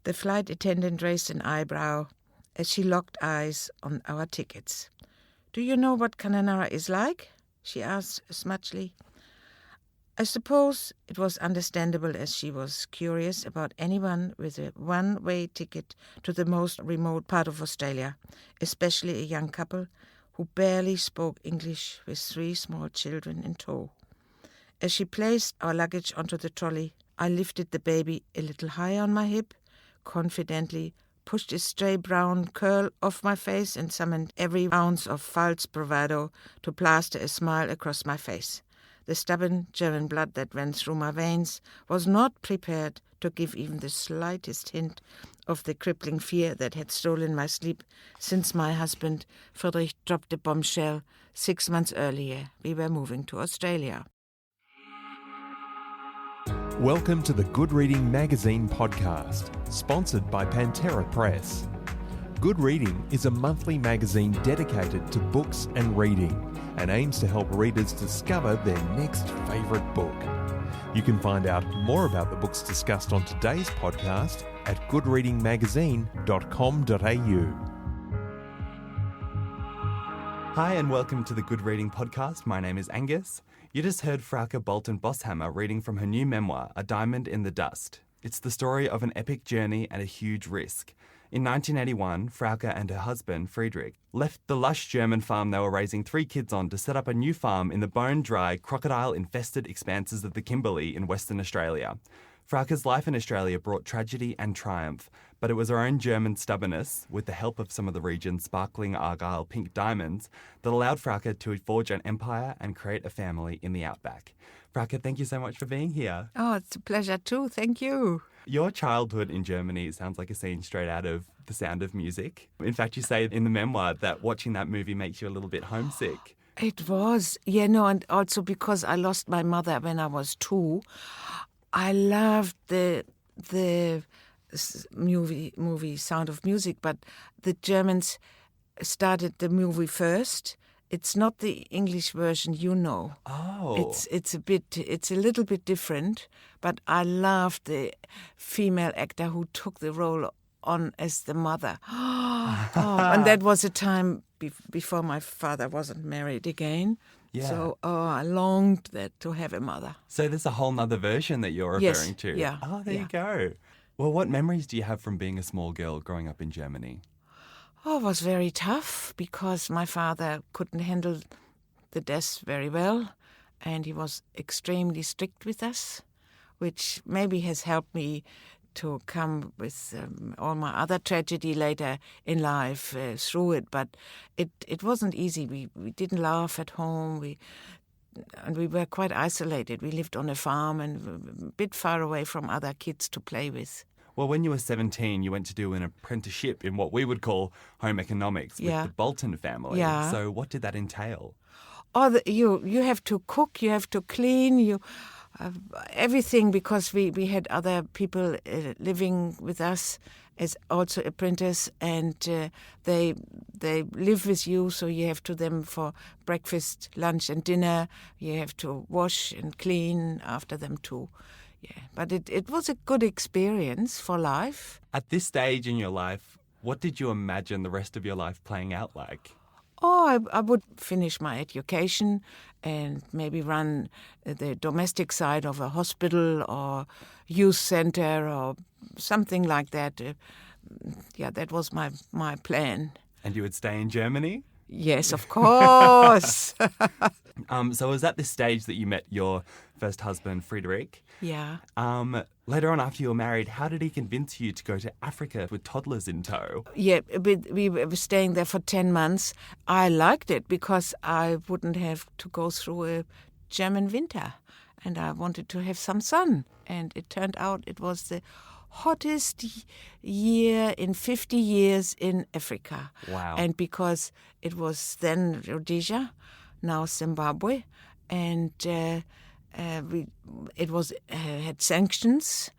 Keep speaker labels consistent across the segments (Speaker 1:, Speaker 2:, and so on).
Speaker 1: The flight attendant raised an eyebrow as she locked eyes on our tickets. "Do you know what Cananara is like?" she asked smudgely. I suppose it was understandable, as she was curious about anyone with a one-way ticket to the most remote part of Australia, especially a young couple who barely spoke English with 3 small children in tow. As she placed our luggage onto the trolley, I lifted the baby a little higher on my hip, confidently pushed a stray brown curl off my face and summoned every ounce of false bravado to plaster a smile across my face. The stubborn German blood that ran through my veins was not prepared to give even the slightest hint of the crippling fear that had stolen my sleep since my husband, Friedrich, dropped the bombshell 6 months earlier. We were moving to Australia.
Speaker 2: Welcome to the Good Reading Magazine podcast, sponsored by Pantera Press. Good Reading is a monthly magazine dedicated to books and reading and aims to help readers discover their next favourite book. You can find out more about the books discussed on today's podcast at goodreadingmagazine.com.au.
Speaker 3: Hi and welcome to the Good Reading podcast. My name is Angus. You just heard Frauke Bolten-Boshammer reading from her new memoir, A Diamond in the Dust. It's the story of an epic journey and a huge risk. In 1981, Frauke and her husband, Friedrich, left the lush German farm they were raising 3 kids on to set up a new farm in the bone-dry, crocodile-infested expanses of the Kimberley in Western Australia. Frauke's life in Australia brought tragedy and triumph, but it was her own German stubbornness, with the help of some of the region's sparkling Argyle pink diamonds, that allowed Frauke to forge an empire and create a family in the outback. Frauke, thank you so much for being here.
Speaker 1: Oh, it's a pleasure too. Thank you.
Speaker 3: Your childhood in Germany sounds like a scene straight out of The Sound of Music. In fact, you say in the memoir that watching that movie makes you a little bit homesick.
Speaker 1: It was, and also because I lost my mother when I was 2, I loved the movie Sound of Music, but the Germans started the movie first. It's not the English version,
Speaker 3: Oh.
Speaker 1: It's a little bit different, but I loved the female actor who took the role on as the mother. And that was a time before my father wasn't married again.
Speaker 3: Yeah.
Speaker 1: So I longed to have a mother.
Speaker 3: So there's a whole nother version that you're referring to.
Speaker 1: Yeah.
Speaker 3: Oh, there you go. Well, what memories do you have from being a small girl growing up in Germany?
Speaker 1: Oh, it was very tough because my father couldn't handle the death very well, and he was extremely strict with us, which maybe has helped me to come with all my other tragedy later in life through it. But it wasn't easy. We didn't laugh at home. We were quite isolated. We lived on a farm and a bit far away from other kids to play with.
Speaker 3: Well, when you were 17, you went to do an apprenticeship in what we would call home economics with the Bolton family.
Speaker 1: Yeah.
Speaker 3: So what did that entail?
Speaker 1: Oh, you have to cook, you have to clean, everything, because we had other people living with us as also apprentices, and they live with you, so you have to them for breakfast, lunch and dinner. You have to wash and clean after them too. Yeah, but it was a good experience for life.
Speaker 3: At this stage in your life, what did you imagine the rest of your life playing out like?
Speaker 1: Oh, I would finish my education and maybe run the domestic side of a hospital or youth center or something like that. That was my plan.
Speaker 3: And you would stay in Germany?
Speaker 1: Yes, of course.
Speaker 3: So it was at this stage that you met your first husband, Friedrich.
Speaker 1: Yeah.
Speaker 3: Later on, after you were married, how did he convince you to go to Africa with toddlers in tow?
Speaker 1: Yeah, we were staying there for 10 months. I liked it because I wouldn't have to go through a German winter, and I wanted to have some sun. And it turned out it was the hottest year in 50 years in Africa.
Speaker 3: Wow.
Speaker 1: And because it was then Rhodesia, now Zimbabwe, and it had sanctions,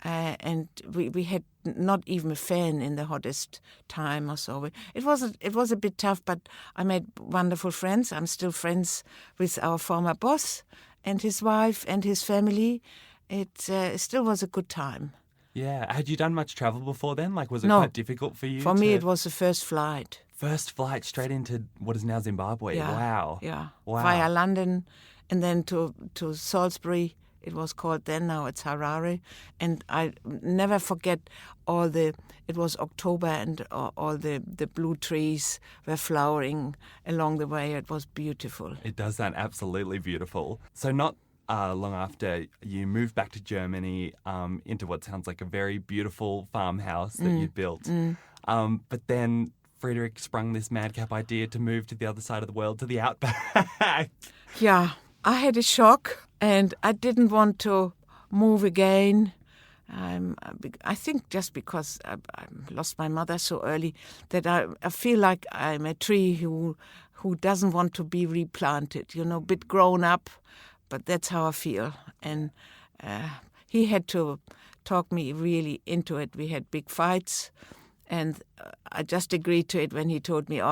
Speaker 1: and we had not even a fan in the hottest time or so. It was a bit tough, but I made wonderful friends. I'm still friends with our former boss and his wife and his family. It still was a good time.
Speaker 3: Yeah. Had you done much travel before then? Like, was it
Speaker 1: No.
Speaker 3: quite difficult for you?
Speaker 1: For me, it was the first flight.
Speaker 3: First flight straight into what is now Zimbabwe.
Speaker 1: Yeah.
Speaker 3: Wow.
Speaker 1: Yeah.
Speaker 3: Wow.
Speaker 1: Via London and then to Salisbury. It was called then, now it's Harare. And I never forget it was October and all the blue trees were flowering along the way. It was beautiful.
Speaker 3: It does sound absolutely beautiful. So not long after you moved back to Germany into what sounds like a very beautiful farmhouse that you'd built. But then Friedrich sprung this madcap idea to move to the other side of the world, to the outback.
Speaker 1: Yeah, I had a shock and I didn't want to move again. I think just because I lost my mother so early that I feel like I'm a tree who doesn't want to be replanted, a bit grown up, but that's how I feel. And he had to talk me really into it. We had big fights, and I just agreed to it when he told me,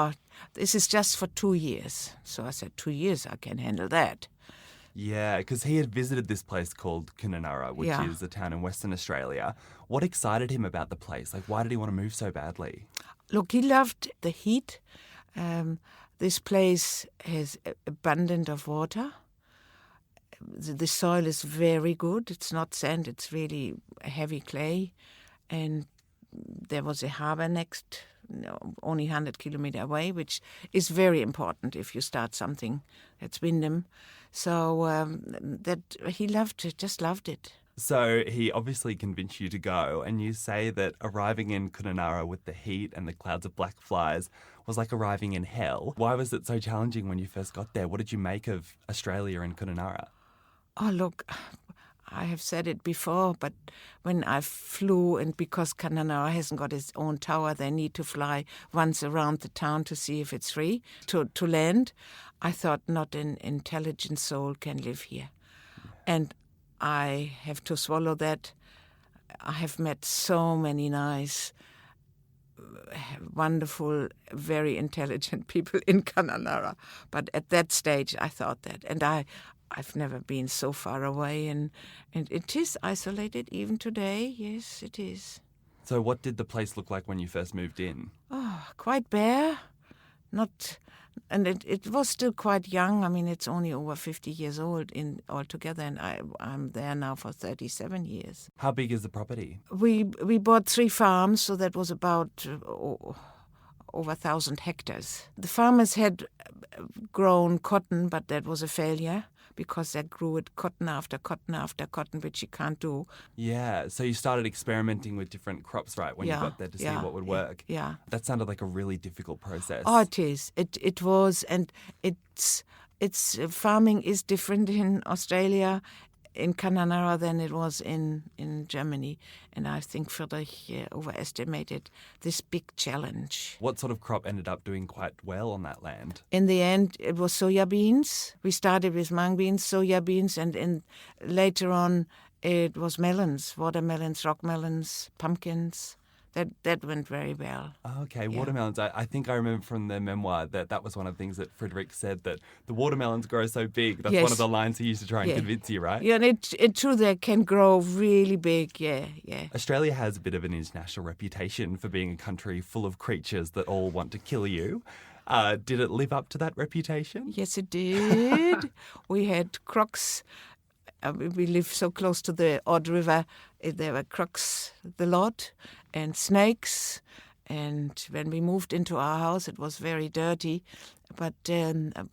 Speaker 1: this is just for 2 years. So I said, 2 years, I can handle that.
Speaker 3: Yeah, because he had visited this place called Kununurra, which is a town in Western Australia. What excited him about the place? Like, why did he want to move so badly?
Speaker 1: Look, he loved the heat. This place has abundant of water. The soil is very good. It's not sand, it's really heavy clay. And there was a harbour next, only 100 kilometres away, which is very important if you start something that's Windham. So that he loved it, just loved it.
Speaker 3: So he obviously convinced you to go, and you say that arriving in Kununurra with the heat and the clouds of black flies was like arriving in hell. Why was it so challenging when you first got there? What did you make of Australia and Kununurra?
Speaker 1: Oh, look, I have said it before, but when I flew, and because Kununurra hasn't got its own tower, they need to fly once around the town to see if it's free to land. I thought not an intelligent soul can live here. And I have to swallow that. I have met so many nice, wonderful, very intelligent people in Kununurra. But at that stage, I thought that. And I've never been so far away, and it is isolated even today. Yes, it is.
Speaker 3: So what did the place look like when you first moved in?
Speaker 1: Oh, quite bare. And it was still quite young. I mean, it's only over 50 years old in altogether, and I'm there now for 37 years.
Speaker 3: How big is the property?
Speaker 1: We bought 3 farms, so that was about over 1,000 hectares. The farmers had grown cotton, but that was a failure, because they grew it cotton after cotton after cotton, which you can't do.
Speaker 3: Yeah, so you started experimenting with different crops, right, when you got there to see what would work.
Speaker 1: Yeah.
Speaker 3: That sounded like a really difficult process.
Speaker 1: Oh, it is. It was, and it's farming is different in Australia, in Kununurra, than it was in Germany. And I think Friedrich overestimated this big challenge.
Speaker 3: What sort of crop ended up doing quite well on that land?
Speaker 1: In the end, it was soya beans. We started with mung beans, soya beans, and later on it was melons, watermelons, rock melons, pumpkins. That went very well.
Speaker 3: Okay, watermelons. I think I remember from the memoir that was one of the things that Friedrich said, that the watermelons grow so big. That's one of the lines he used to try and convince you, right?
Speaker 1: Yeah, and it's true, they can grow really big, yeah.
Speaker 3: Australia has a bit of an international reputation for being a country full of creatures that all want to kill you. Did it live up to that reputation?
Speaker 1: Yes, it did. We had crocs. We live so close to the Odd River. There were crocs the lot, and snakes. And when we moved into our house, it was very dirty, but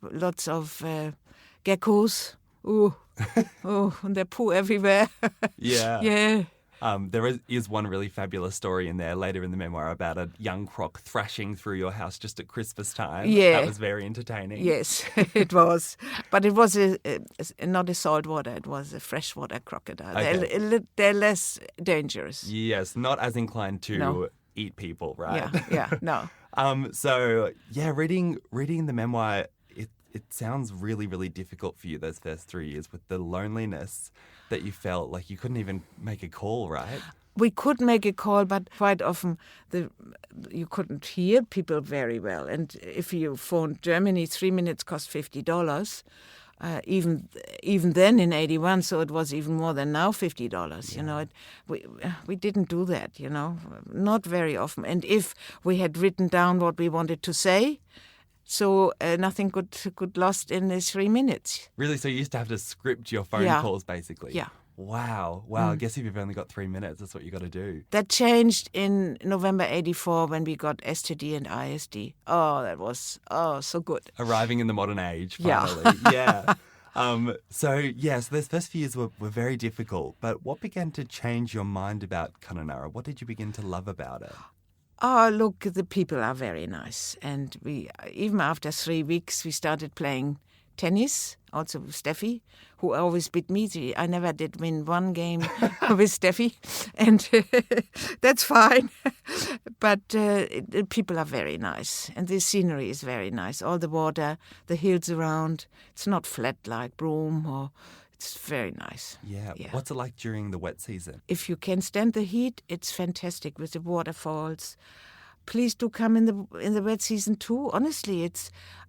Speaker 1: lots of geckos. And they poo everywhere.
Speaker 3: Yeah.
Speaker 1: Yeah.
Speaker 3: There is one really fabulous story in there later in the memoir about a young croc thrashing through your house just at Christmas time.
Speaker 1: Yeah.
Speaker 3: That was very entertaining.
Speaker 1: Yes, it was. But it was not a saltwater, it was a freshwater crocodile.
Speaker 3: Okay.
Speaker 1: They're less dangerous.
Speaker 3: Yes, not as inclined to eat people, right?
Speaker 1: No.
Speaker 3: Reading the memoir, it sounds really, really difficult for you those first 3 years with the loneliness that you felt, like you couldn't even make a call, right?
Speaker 1: We could make a call, but quite often you couldn't hear people very well. And if you phoned Germany, 3 minutes cost $50. even then in '81, so it was even more than now, $50. You know, we didn't do that. You know, not very often. And if we had written down what we wanted to say, so nothing could lost in the 3 minutes.
Speaker 3: Really? So you used to have to script your phone calls, basically?
Speaker 1: Yeah.
Speaker 3: Wow. I guess if you've only got 3 minutes, that's what you got to do.
Speaker 1: That changed in November '84 when we got STD and ISD. Oh, that was so good.
Speaker 3: Arriving in the modern age,
Speaker 1: Yeah.
Speaker 3: finally. Yeah. So those first few years were very difficult. But what began to change your mind about Kununurra? What did you begin to love about it?
Speaker 1: Oh, look, the people are very nice. And we, even after 3 weeks, we started playing tennis, also with Steffi, who always beat me. I never did win one game with Steffi, and that's fine. But the people are very nice, and the scenery is very nice. All the water, the hills around, it's not flat like Broome, or it's very nice.
Speaker 3: Yeah. What's it like during the wet season?
Speaker 1: If you can stand the heat, it's fantastic with the waterfalls. Please do come in the wet season too. Honestly,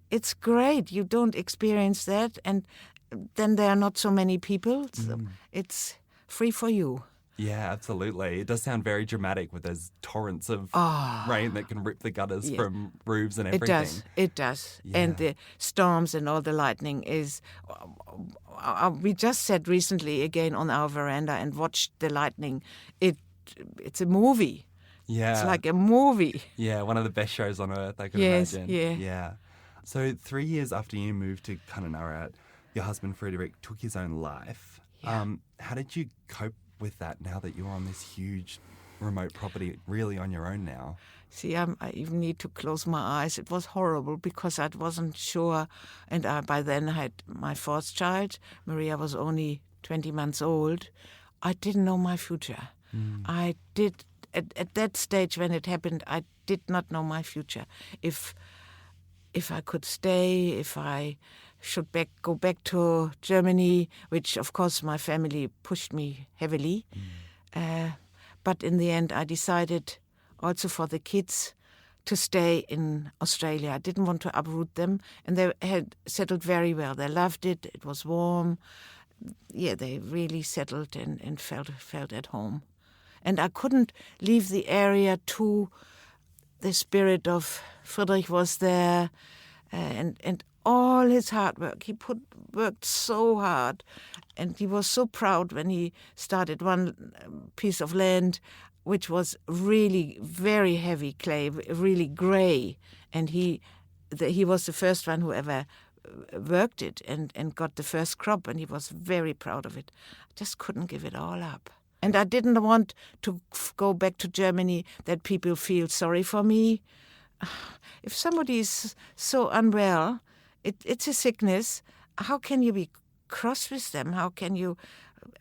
Speaker 1: it's great. You don't experience that, and then there are not so many people. So it's free for you.
Speaker 3: Yeah, absolutely. It does sound very dramatic with those torrents of rain that can rip the gutters from roofs and everything.
Speaker 1: It does.
Speaker 3: Yeah.
Speaker 1: And the storms and all the lightning is... we just sat recently again on our veranda and watched the lightning. It's a movie.
Speaker 3: Yeah.
Speaker 1: It's like a movie.
Speaker 3: Yeah, one of the best shows on earth, I could imagine. Yeah. So 3 years after you moved to Kununurra, your husband Friedrich took his own life.
Speaker 1: Yeah.
Speaker 3: How did you cope with that now that you're on this huge remote property, really on your own now?
Speaker 1: See, I even need to close my eyes. It was horrible because I wasn't sure. And by then I had my fourth child. Maria was only 20 months old. I didn't know my future. I did, at that stage when it happened, I did not know my future. If I could stay, if I should go back to Germany, which of course my family pushed me heavily. But in the end I decided also for the kids to stay in Australia. I didn't want to uproot them, and they had settled very well. They loved it. It was warm. Yeah, they really settled and felt at home. And I couldn't leave the area too. The spirit of Friedrich was there, and all his hard work. He worked so hard, and he was so proud when he started one piece of land, which was really very heavy clay, really grey, and he was the first one who ever worked it and got the first crop, and he was very proud of it. I just couldn't give it all up. And I didn't want to go back to Germany that people feel sorry for me. If somebody is so unwell, it's a sickness, how can you be cross with them? How can you...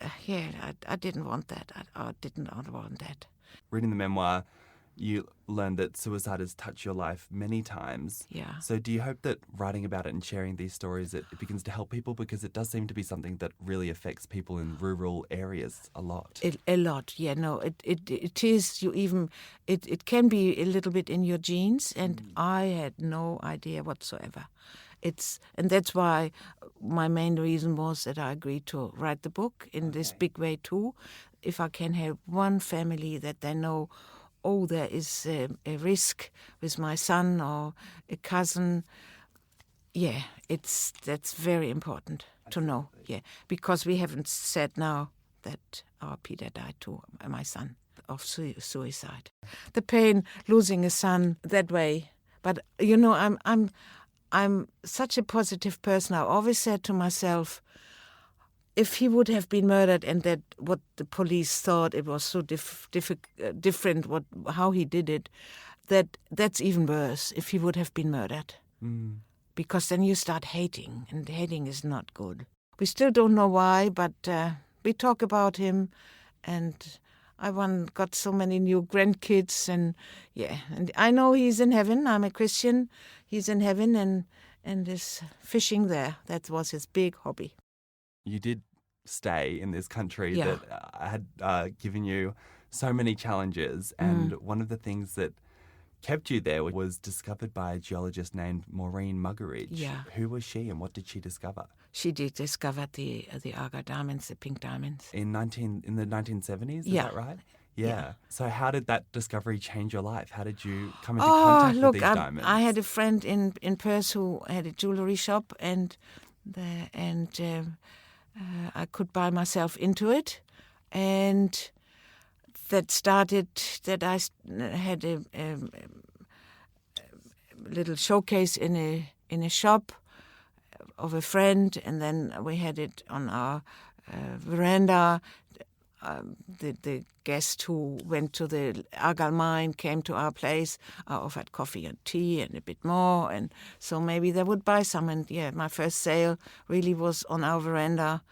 Speaker 1: I didn't want that. I did not want that.
Speaker 3: Reading the memoir, you learned that suicide has touched your life many times.
Speaker 1: Yeah.
Speaker 3: So do you hope that writing about it and sharing these stories, it begins to help people? Because it does seem to be something that really affects people in rural areas a lot.
Speaker 1: A lot, yeah. No, it is. It can be a little bit in your genes, and I had no idea whatsoever. And that's why my main reason was that I agreed to write the book in this big way too. If I can help one family that they know, oh, there is a risk with my son or a cousin, that's very important to know. Yeah, because we haven't said now that our Peter died too, my son, of suicide. The pain losing a son that way, but I'm such a positive person. I always said to myself, if he would have been murdered and that what the police thought it was so different how he did it, that's even worse if he would have been murdered. Because then you start hating, and hating is not good. We still don't know why, but we talk about him, and I got so many new grandkids, and I know he's in heaven. I'm a Christian. He's in heaven and is fishing there. That was his big hobby.
Speaker 3: You did stay in this country that had given you so many challenges, and one of the things that kept you there was discovered by a geologist named Maureen Muggeridge.
Speaker 1: Yeah.
Speaker 3: Who was she and what did she discover?
Speaker 1: she discovered the Argyle diamonds, the pink diamonds.
Speaker 3: In the 1970s, is
Speaker 1: Yeah.
Speaker 3: that right? Yeah. So how did that discovery change your life? How did you come into
Speaker 1: Oh,
Speaker 3: contact
Speaker 1: look,
Speaker 3: with these diamonds?
Speaker 1: I had a friend in Perth who had a jewellery shop, and I could buy myself into it, and that started that I had a little showcase in a shop of a friend, and then we had it on our veranda. The guest who went to the Argyle mine came to our place. I offered coffee and tea and a bit more, and so maybe they would buy some. And my first sale really was on our veranda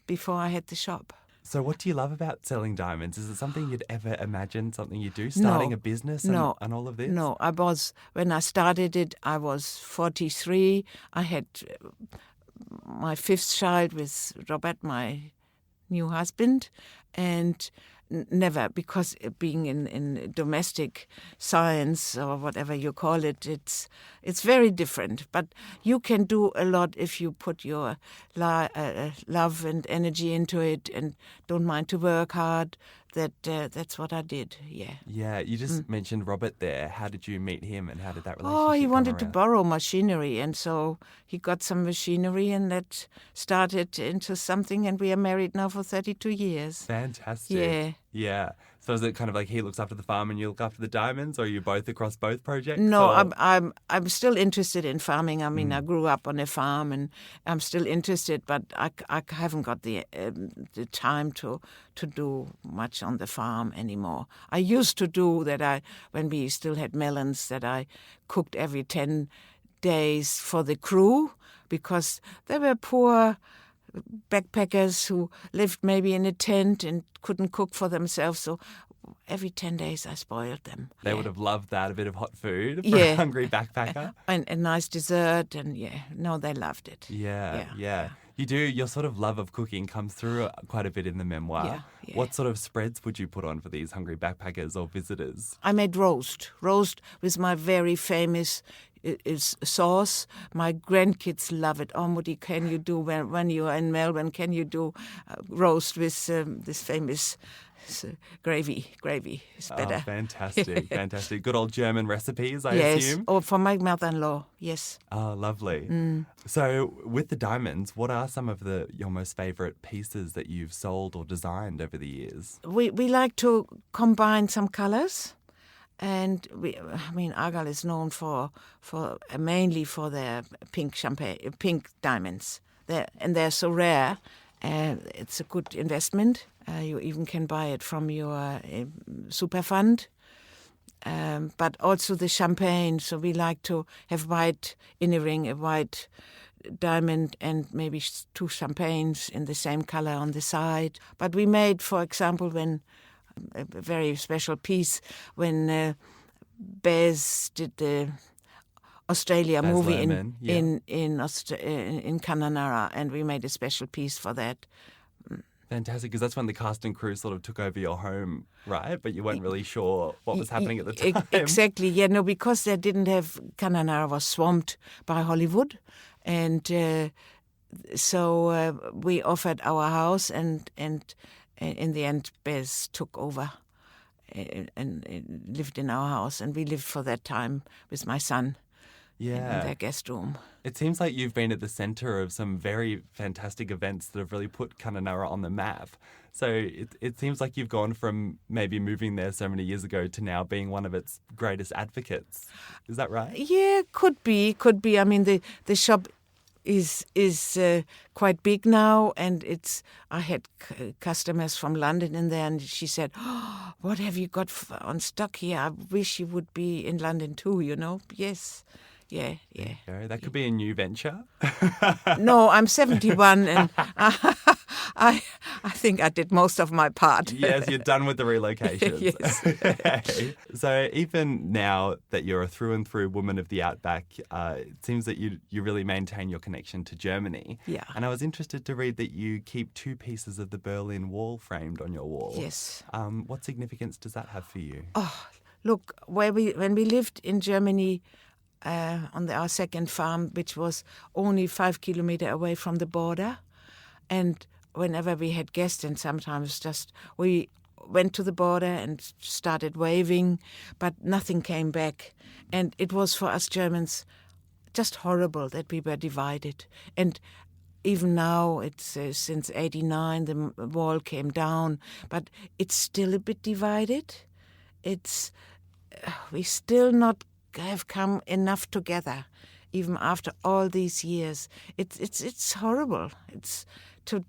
Speaker 1: before I had the shop.
Speaker 3: So what do you love about selling diamonds? Is it something you'd ever imagine, something you do, starting a business and all of this?
Speaker 1: No, when I started it, I was 43. I had my fifth child with Robert, my new husband, and never, because being in domestic science or whatever you call it, it's very different. But you can do a lot if you put your love and energy into it and don't mind to work hard. That's what I did. Yeah.
Speaker 3: Yeah. You just mentioned Robert there. How did you meet him, and how did that relationship?
Speaker 1: Oh, he
Speaker 3: come
Speaker 1: wanted to
Speaker 3: around?
Speaker 1: borrow machinery, and so he got some machinery, and that started into something, and we are married now for 32 years.
Speaker 3: Fantastic.
Speaker 1: Yeah.
Speaker 3: Yeah. So is it kind of like he looks after the farm and you look after the diamonds, or are you both across both projects?
Speaker 1: No,
Speaker 3: or?
Speaker 1: I'm still interested in farming. I mean, I grew up on a farm, and I'm still interested, but I haven't got the time to do much on the farm anymore. I used to do that. When we still had melons, that I cooked every 10 days for the crew, because they were poor backpackers who lived maybe in a tent and couldn't cook for themselves. So every 10 days I spoiled them.
Speaker 3: They would have loved that, a bit of hot food for
Speaker 1: Yeah.
Speaker 3: a hungry backpacker.
Speaker 1: And a nice dessert, and they loved it.
Speaker 3: Yeah. You do, your sort of love of cooking comes through quite a bit in the memoir.
Speaker 1: Yeah.
Speaker 3: What sort of spreads would you put on for these hungry backpackers or visitors?
Speaker 1: I made roast with my very famous sauce. My grandkids love it. Oh, Mutti, can you do, when you are in Melbourne, can you do roast with this famous gravy? It's better.
Speaker 3: Oh, fantastic, fantastic. Good old German recipes, I
Speaker 1: yes,
Speaker 3: assume?
Speaker 1: or for my mother-in-law, yes.
Speaker 3: Oh, lovely. So with the diamonds, what are some of your most favourite pieces that you've sold or designed over the years?
Speaker 1: We like to combine some colours. And Argyle is known for mainly for their pink diamonds. They're so rare. It's a good investment. You even can buy it from your super fund. But also the champagne. So we like to have white in a ring, a white diamond, and maybe 2 champagnes in the same color on the side. But we made, for example, when a very special piece when Bez did the Australia
Speaker 3: Baz
Speaker 1: movie
Speaker 3: Luhrmann,
Speaker 1: in Kununurra, and we made a special piece for that.
Speaker 3: Fantastic, because that's when the cast and crew sort of took over your home, right? But you weren't really sure what was happening at the time.
Speaker 1: Exactly, because they didn't have, Kununurra was swamped by Hollywood, and so we offered our house, and in the end, Bez took over and lived in our house, and we lived for that time with my son in their guest room.
Speaker 3: It seems like you've been at the centre of some very fantastic events that have really put Kununurra on the map. So it seems like you've gone from maybe moving there so many years ago to now being one of its greatest advocates. Is that right?
Speaker 1: Yeah, could be. I mean, the shop is quite big now, and I had customers from London in there, and she said, "Oh, what have you got on stock here? I wish you would be in London too, Yes. Yeah.
Speaker 3: That could be a new venture.
Speaker 1: No, I'm 71, and I think I did most of my part.
Speaker 3: Yes, you're done with the relocations.
Speaker 1: Yes.
Speaker 3: So even now that you're a through and through woman of the outback, it seems that you really maintain your connection to Germany.
Speaker 1: Yeah.
Speaker 3: And I was interested to read that you keep 2 pieces of the Berlin Wall framed on your wall.
Speaker 1: Yes.
Speaker 3: What significance does that have for you?
Speaker 1: Oh, look, when we lived in Germany, on our second farm, which was only 5 kilometers away from the border. And whenever we had guests, and sometimes just we went to the border and started waving, but nothing came back. And it was for us Germans just horrible that we were divided. And even now, it's since 89, the wall came down, but it's still a bit divided. We still not have come enough together, even after all these years. It's horrible. It's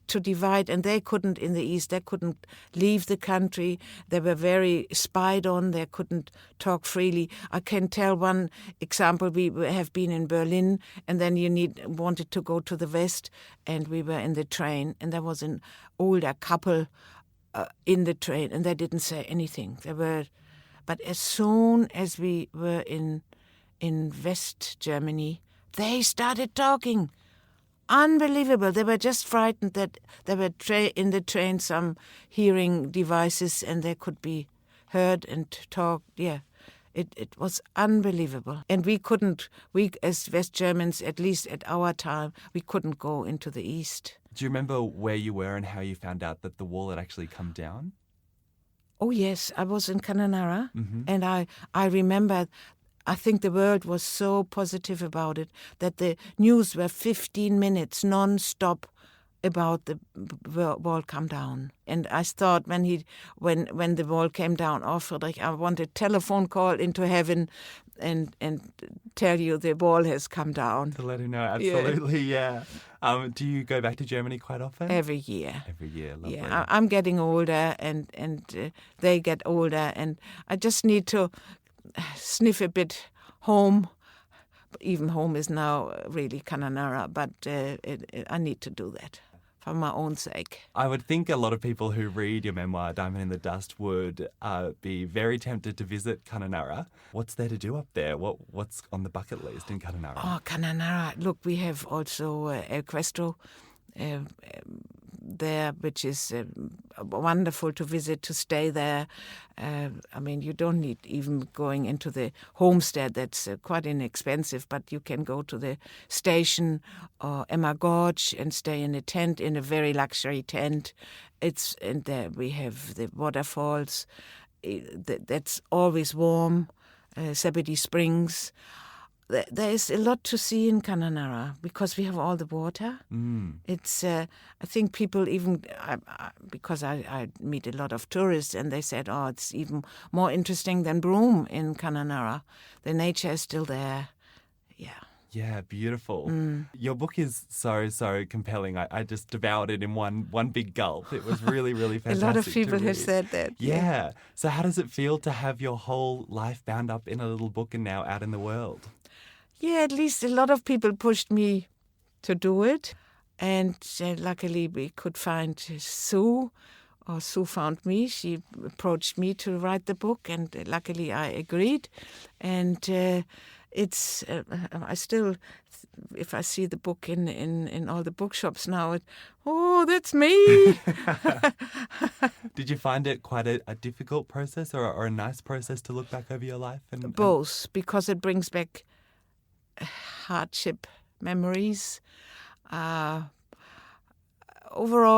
Speaker 1: to divide, and they couldn't in the East. They couldn't leave the country. They were very spied on. They couldn't talk freely. I can tell one example. We have been in Berlin, and then wanted to go to the West, and we were in the train, and there was an older couple in the train, and they didn't say anything. But as soon as we were in West Germany, they started talking. Unbelievable. They were just frightened that there were in the train some hearing devices and they could be heard and talk. Yeah, it was unbelievable. And we as West Germans, at least at our time, we couldn't go into the East.
Speaker 3: Do you remember where you were and how you found out that the wall had actually come down?
Speaker 1: Oh, yes. I was in Cananara, and I remember, I think the world was so positive about it that the news were 15 minutes non-stop about the wall come down. And I thought when the wall came down, oh, Friedrich, I want a telephone call into heaven and tell you the wall has come down.
Speaker 3: To let him know, absolutely, yeah. Do you go back to Germany quite often?
Speaker 1: Every year.
Speaker 3: Every year, lovely.
Speaker 1: Yeah, I'm getting older and they get older, and I just need to sniff a bit home. Even home is now really Cananara, but I need to do that for my own sake.
Speaker 3: I would think a lot of people who read your memoir, Diamond in the Dust, would be very tempted to visit Cananara. What's there to do up there? What's on the bucket list in Cananara?
Speaker 1: Oh, Cananara. Look, we have also El Cuestro there, which is wonderful to visit, to stay there. I mean, you don't need even going into the homestead. That's quite inexpensive, but you can go to the station or Emma Gorge and stay in a tent, in a very luxury tent. And there we have the waterfalls. That's always warm. Zebedee Springs. There is a lot to see in Cananara because we have all the water. It's, I think people even, because I meet a lot of tourists and they said, oh, it's even more interesting than Broome in Cananara. The nature is still there. Yeah.
Speaker 3: Yeah, beautiful. Your book is so compelling. I just devoured it in one big gulp. It was really, really fantastic.
Speaker 1: A lot of people have said that.
Speaker 3: Yeah. So how does it feel to have your whole life bound up in a little book and now out in the world?
Speaker 1: Yeah, at least a lot of people pushed me to do it. And luckily we could find Sue, or Sue found me. She approached me to write the book, and luckily I agreed. And it's, I still, if I see the book in all the bookshops now, that's me.
Speaker 3: Did you find it quite a difficult process or a nice process to look back over your life?
Speaker 1: Both, because it brings back hardship memories. Overall,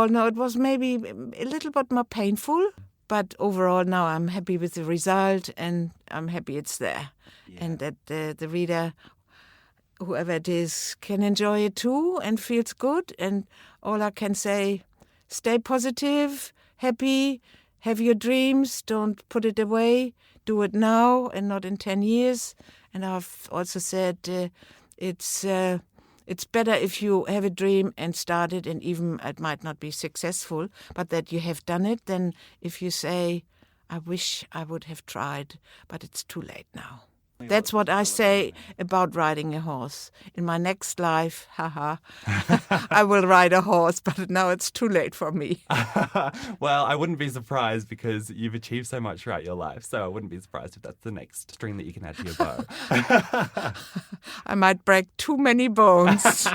Speaker 1: no, it was maybe a little bit more painful, but overall now I'm happy with the result and I'm happy it's there. Yeah. And that the reader, whoever it is, can enjoy it too and feels good. And all I can say, stay positive, happy, have your dreams, don't put it away, do it now and not in 10 years. And I've also said it's better if you have a dream and start it, and even it might not be successful, but that you have done it, than if you say, I wish I would have tried, but it's too late now. That's what I say about riding a horse. In my next life, I will ride a horse, but now it's too late for me.
Speaker 3: Well, I wouldn't be surprised because you've achieved so much throughout your life, so I wouldn't be surprised if that's the next string that you can add to your bow.
Speaker 1: I might break too many bones.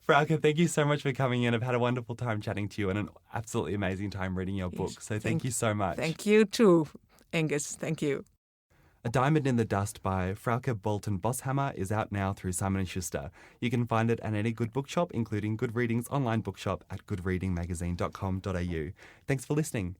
Speaker 3: Frauke, thank you so much for coming in. I've had a wonderful time chatting to you and an absolutely amazing time reading your book, so thank you so much.
Speaker 1: Thank you too, Angus. Thank you.
Speaker 3: A Diamond in the Dust by Frauke Bolten-Boshammer is out now through Simon & Schuster. You can find it at any good bookshop, including Good Reading's online bookshop at goodreadingmagazine.com.au. Thanks for listening.